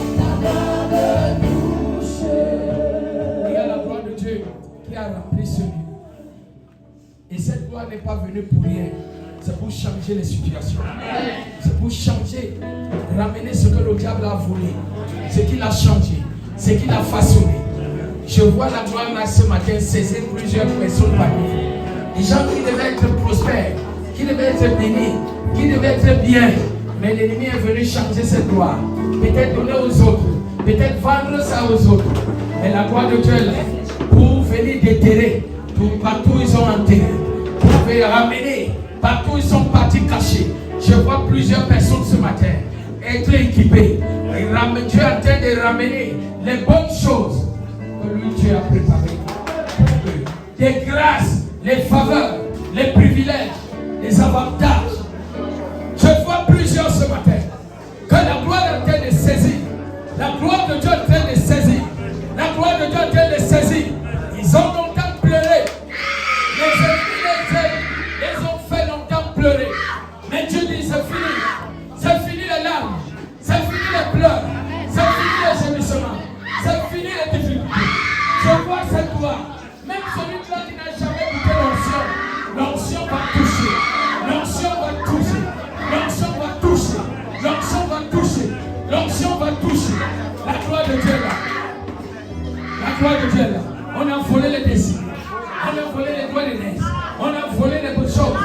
Ta main me touche. Il y a la gloire de Dieu qui a rempli ce lieu. Et cette gloire n'est pas venue pour rien. C'est pour changer les situations. C'est pour changer, ramener ce que le diable a volé, ce qu'il a changé, ce qu'il a façonné. Je vois la gloire là ce matin saisir plusieurs personnes parmi vous. Des gens qui devaient être prospères, qui devaient être bénis, qui devaient être bien. Mais l'ennemi est venu changer cette gloire. Peut-être donner aux autres, peut-être vendre ça aux autres. Mais la gloire de Dieu est là pour venir déterrer partout où ils sont enterrés, pour venir ramener partout où ils sont partis cachés. Je vois plusieurs personnes ce matin être équipées. Dieu est en train de ramener les bonnes choses que lui Dieu a préparées. Des grâces, les faveurs, les privilèges, les avantages. Je vois plusieurs ce matin que la gloire est en train de saisir. La gloire de Dieu est en train de saisir. La gloire de Dieu est en train de saisir. Ils ont longtemps pleuré. Les ennemis les ont fait longtemps pleurer. Mais Dieu dit c'est fini. C'est fini les larmes. C'est fini les pleurs. C'est fini les gémissements. C'est fini les difficultés. Je vois cette gloire. Même celui-là qui n'a jamais goûté l'onction. L'onction va toucher. L'onction va toucher. L'onction va toucher. L'onction va toucher. L'onction va toucher. La gloire de Dieu est là. La gloire de Dieu est là. On a volé les désirs. On a volé les doigts de l'aise. On a volé les bonnes choses.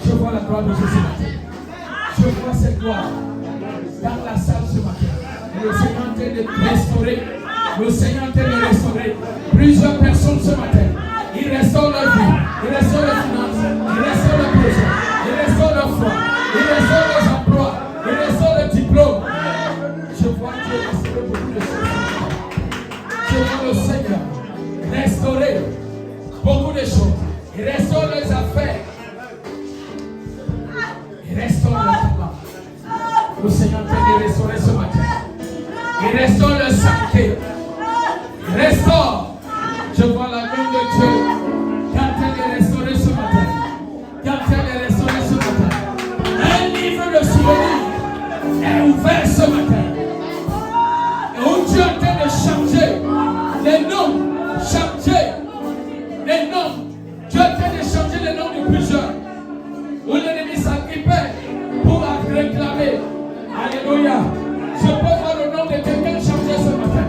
Je vois la gloire de Dieu ce matin. Je vois cette gloire dans la salle ce matin. Le Seigneur est en train de restaurer. Le Seigneur est en train de restaurer plusieurs personnes ce matin. Il restaure leur vie. Il restaure leurs finances. Il restaure leurs projets. Il restaure leur foi. Il restaure leurs emplois. Il restaure leurs diplômes. Je vois Dieu restaurer beaucoup de choses. Je vois le Seigneur restaurer beaucoup de choses. Il restaure les affaires. Il restaure le talent. Le Seigneur est en train de restaurer ce matin. Il restaure leur santé. Il restaure. Je vois la main de Dieu qui est en train de restaurer ce matin. Qui est en train de restaurer ce matin. Un livre de souvenirs est ouvert Alléluia. Je peux voir le nom de quelqu'un changer ce matin.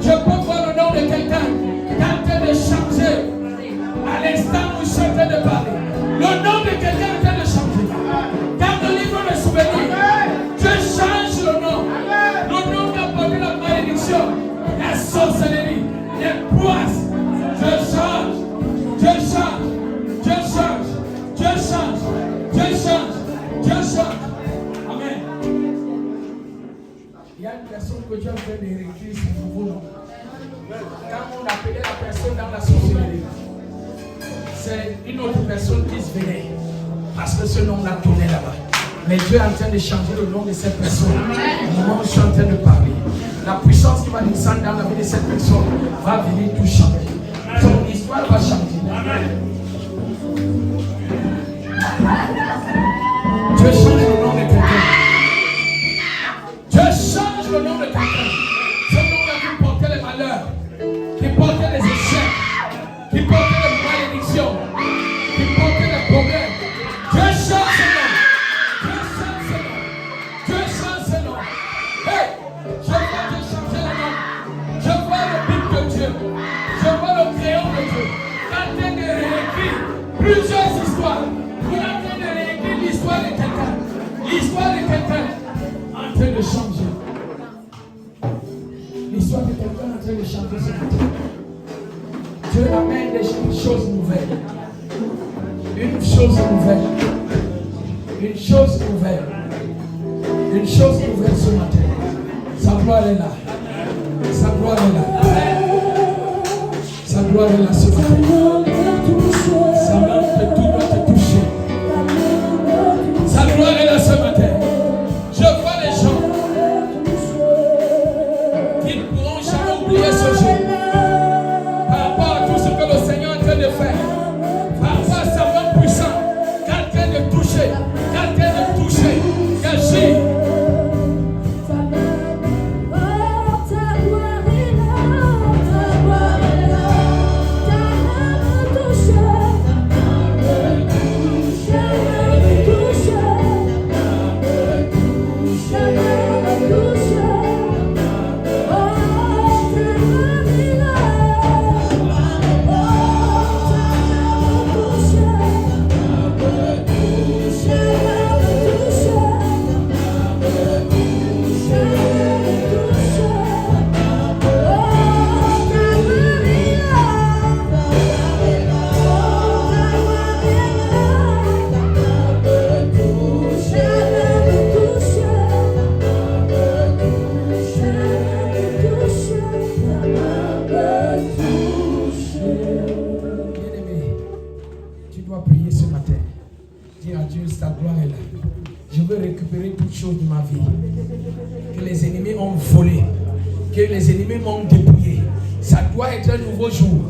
Je peux voir le nom de quelqu'un qui est en train de changer à l'instant où je suis en train de parler. Le nom de quelqu'un est en train de changer. Dans le livre de souvenirs, Dieu change le nom. Le nom qui a porté la malédiction, la sorcellerie, les poisses. Dieu change. Dieu change. Dieu change. Dieu change. Dieu change. Dieu change. Amen. Il y a une personne que Dieu a fait de réécrire son nouveau nom. Quand on appelait la personne dans la sorcellerie, c'est une autre personne qui se venait. Parce que ce nom-là tournait là-bas. Mais Dieu est en train de changer le nom de cette personne. Au moment où je suis en train de parler, la puissance qui va descendre dans la vie de cette personne va venir tout changer. Son histoire va changer. Dieu change le nom de quelqu'un. Dieu change le nom de quelqu'un. Ce nom-là qui portait les malheurs, qui portait les échecs, qui portait les malédictions, qui portait les problèmes. Dieu change ce nom. Dieu change ce nom. Dieu change ce nom. Hey, je vois Dieu changer le nom. Je vois le but de Dieu. Je vois le crayon de Dieu. Il est en train de réécrire plusieurs histoires. Il est en train de réécrire l'histoire de quelqu'un. L'histoire de quelqu'un en train de changer. L'histoire de quelqu'un en train de changer ce matin. Dieu amène des choses nouvelles. Une chose nouvelle. Une chose nouvelle. Une chose nouvelle ce matin. Sa gloire est là. Sa gloire est là. Sa gloire est là ce matin. Sa main que tout doit te toucher. Sa gloire est là ce matin. Je vois les gens qui ne pourront jamais oublier ce jour. Par rapport à tout ce que le Seigneur est en train de faire. Par rapport à sa main puissante. Qui est en train de toucher. Qui est en train de toucher. Qui agit. De ma vie que les ennemis ont volé, que les ennemis m'ont dépouillé. Ça doit être un nouveau jour.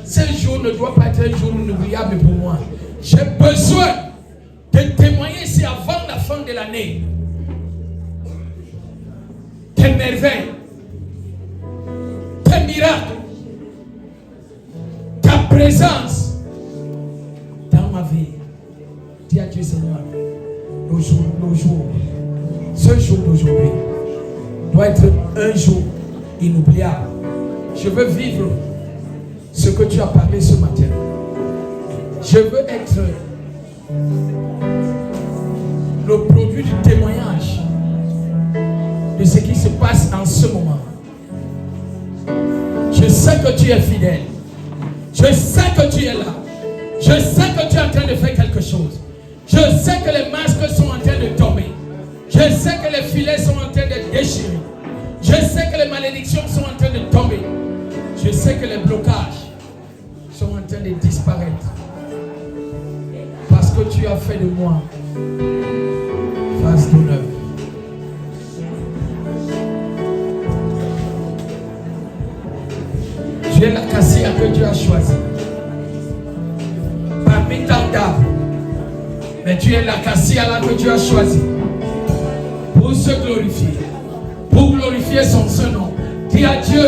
Ce jour ne doit pas être un jour inoubliable pour moi. J'ai besoin de témoigner ici avant la fin de l'année tes merveilles, tes miracles, ta présence dans ma vie. Dis à Dieu, Seigneur, nos jours, ce jour d'aujourd'hui doit être un jour inoubliable. Je veux vivre ce que tu as parlé ce matin. Je veux être le produit du témoignage de ce qui se passe en ce moment. Je sais que tu es fidèle. Je sais que tu es là. Je sais que tu es en train de faire quelque chose. Je sais que les masques sont en train de tomber. Je sais que les filets sont en train de déchirer. Je sais que les malédictions sont en train de tomber. Je sais que les blocages sont en train de disparaître. Parce que tu as fait de moi face d'honneur. Tu es la cassia que Dieu a choisie. Parmi tant d'arbres. Mais tu es la cassia là que Dieu a choisie. Pour se glorifier. Pour glorifier son nom. Dis à Dieu,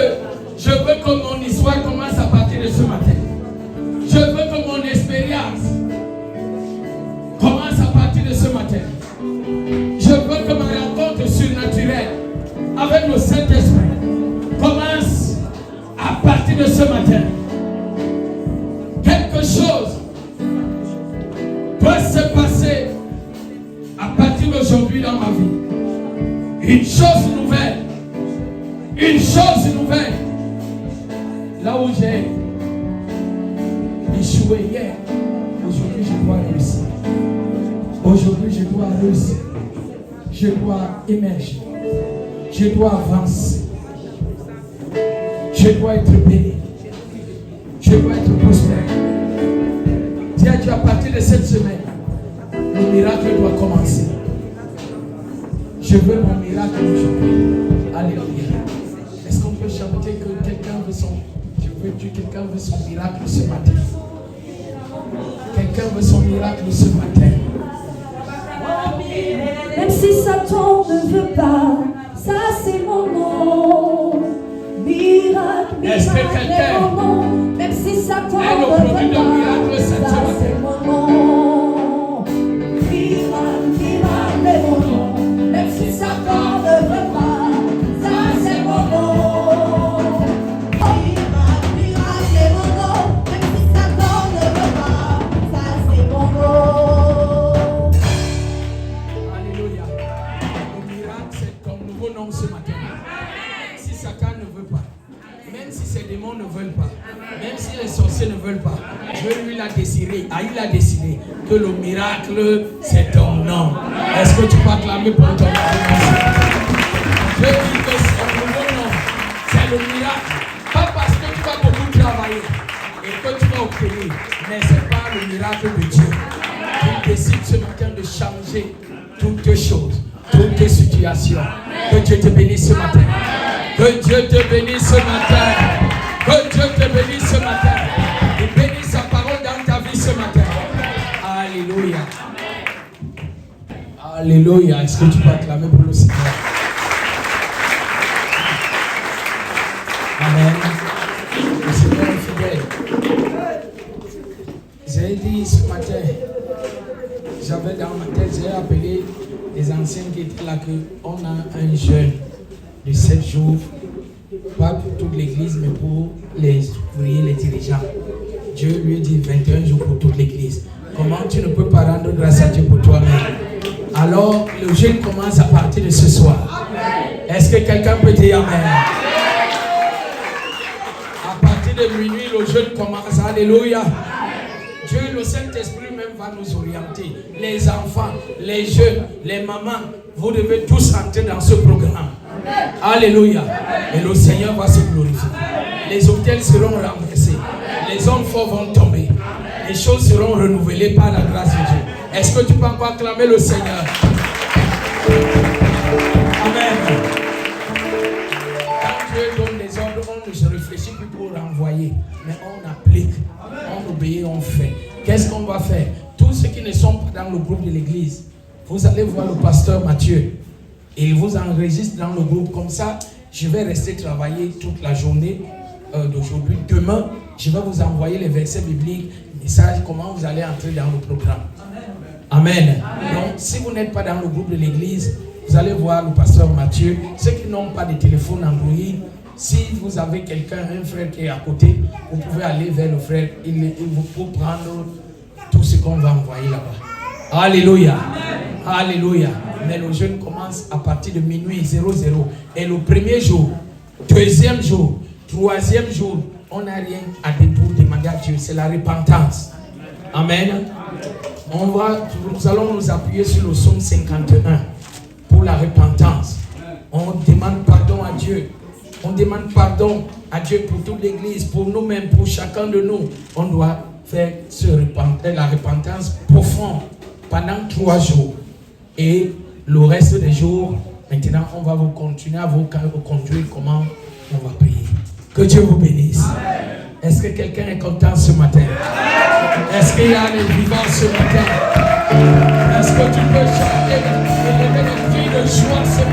je veux que mon histoire commence à partir de ce matin. Je veux que mon expérience commence à partir de ce matin. Je veux que ma rencontre sur aujourd'hui dans ma vie. Une chose nouvelle. Une chose nouvelle. Là où j'ai échoué hier, aujourd'hui je dois réussir. Aujourd'hui je dois réussir. Je dois émerger. Je dois avancer. Je dois être béni. Je dois être prospère. Dis à Dieu, à partir de cette semaine, le miracle doit commencer. Je veux mon miracle aujourd'hui. Alléluia. Est-ce qu'on peut chanter que quelqu'un veut son... Je veux Dieu, quelqu'un veut son miracle ce matin. Quelqu'un veut son miracle ce matin. Même si Satan ne veut pas, ça c'est mon nom. Miracle, Est-ce que miracle, quelqu'un mon nom. Même si Satan est le ne produit veut d'un pas, miracle cette ça c'est semaine? mon nom. Miracle, miracle, mon nom. Même si Satan ne veut pas, ça c'est mon nom. Miracle, miracle, mon nom. Même si Satan ne veut pas, ça c'est mon nom. Alléluia. Le miracle, c'est ton nouveau nom ce matin. Même si Satan ne veut pas, même si ces démons ne veulent pas, même si les sorciers ne veulent pas, Dieu lui l'a désiré, il a décidé que le miracle, c'est ton nom. Est-ce que tu peux acclamer pour ton nom? Dieu dit que son nouveau nom, c'est le miracle. Pas parce que tu vas beaucoup travailler et que tu vas obtenir, mais ce n'est pas le miracle de Dieu. Il décide ce matin de changer toutes choses, toutes tes situations. Que Dieu te bénisse ce matin. Que Dieu te bénisse ce matin. Que Dieu te bénisse ce matin. Et bénisse sa parole dans ta vie ce matin. Alléluia. Alléluia. Est-ce que tu peux acclamer pour le Seigneur? Amen. Le Seigneur est fidèle. J'ai dit ce matin, j'avais dans ma tête, j'ai appelé les anciens qui étaient là qu'on a un jeûne de 7 jours, pas pour toute l'église, mais pour les ouvriers, les dirigeants. Dieu lui dit 21 jours pour toute l'église. Comment tu ne peux pas rendre grâce à Dieu pour toi-même? Alors, le jeûne commence à partir de ce soir. Est-ce que quelqu'un peut dire Amen? À partir de minuit, le jeûne commence. Alléluia. Dieu, le Saint-Esprit même va nous orienter. Les enfants, les jeunes, les mamans, vous devez tous entrer dans ce programme. Alléluia. Et le Seigneur va se glorifier. Les hôtels seront renversés. Les hommes forts vont tomber. Les choses seront renouvelées par la grâce de Dieu. Est-ce que tu peux encore acclamer le Seigneur? Amen. Quand Dieu donne des ordres, on ne se réfléchit plus pour renvoyer. Mais on applique, on obéit, on fait. Qu'est-ce qu'on va faire? Tous ceux qui ne sont pas dans le groupe de l'église, vous allez voir le pasteur Mathieu. Il vous enregistre dans le groupe. Comme ça, je vais rester travailler toute la journée d'aujourd'hui. Demain, je vais vous envoyer les versets bibliques, messages, comment vous allez entrer dans le programme. Amen. Donc, si vous n'êtes pas dans le groupe de l'église, vous allez voir le pasteur Mathieu. Ceux qui n'ont pas de téléphone Android, si vous avez quelqu'un, un frère qui est à côté, vous pouvez aller vers le frère. Il vous peut prendre tout ce qu'on va envoyer là-bas. Alléluia. Alléluia. Mais le jeûne commence à partir de minuit 00. Et le premier jour, deuxième jour, troisième jour, on n'a rien à pour demander à Dieu. C'est la repentance. Amen. Nous allons nous appuyer sur le psaume 51 pour la repentance. On demande pardon à Dieu. On demande pardon à Dieu pour toute l'église, pour nous-mêmes, pour chacun de nous. On doit faire la repentance profonde pendant 3 jours. Et le reste des jours, maintenant, on va vous continuer à vous conduire comment on va prier. Que Dieu vous bénisse. Est-ce que quelqu'un est content ce matin? Est-ce qu'il y a les vivants ce matin? Est-ce que tu peux chanter et lever les cris de joie ce matin?